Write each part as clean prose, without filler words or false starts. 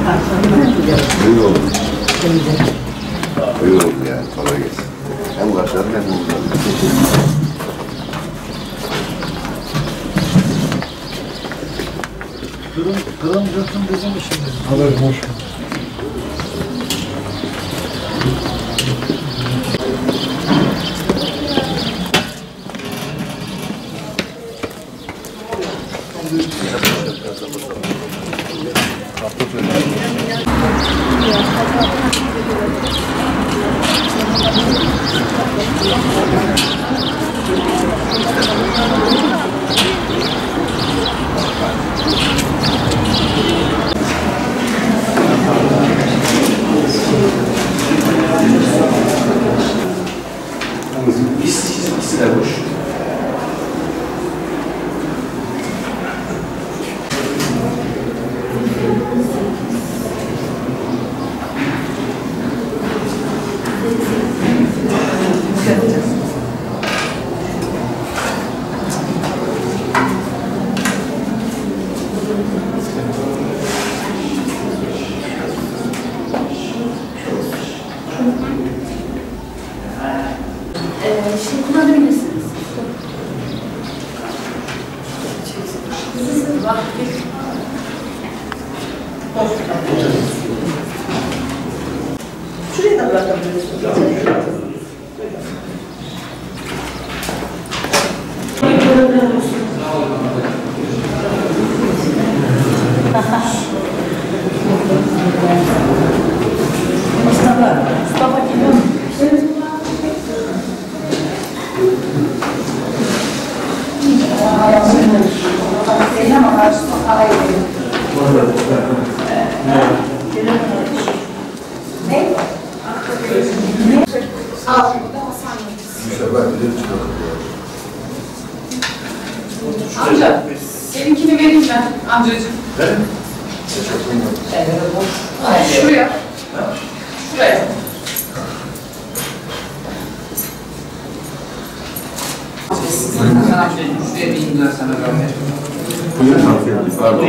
İyi oldu. İyi oldu yani. Kolay gelsin. Hem başarılı hem uğurlu. Kırım döktüm bizim işimiz. Haber hoş. İkisi de boş. Şimdi kullanabilirsiniz. Şuraya da bırakabilirsiniz. Mustafa geliyor. Ama karşısına para ediyor. Ne? Al. İnşallah bilir çıkalım. Amca, seninkini vereyim ben amcacığım. Ben? Teşekkür ederim. Şuraya. Şuraya. Sen amcacığım şuraya bir imza sana vermeyeyim. Buyurun hanımefendi. Pardon.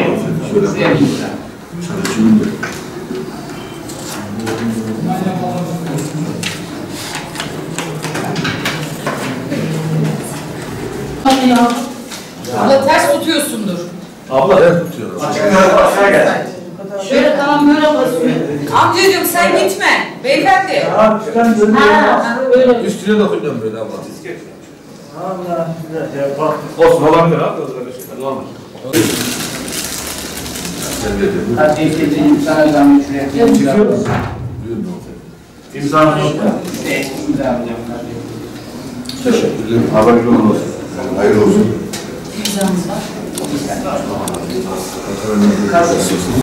Şöyle Şuraya bir imza. çalışayım da. Hadi ya. Abla ters tutuyorsundur. Abla ben tutuyorum. Şöyle tamam böyle basıyor. Amcacığım sen gitme. Beyefendi. Ha, üstten dönüyor. Üstüne dokunuyorum böyle abla. Allah ya bak. Olsun olabilir abi. Hadi olmaz. Sen de dedin. Hadi teyzeciğim sana zahmet şuraya bir imza. Buyurun hanımefendi. İmzanı yok. Şuraya imza alacağım kardeşim. Teşekkürler. Haberli olsun. Hayırlı olsun. İmzamız var. Kardeşim.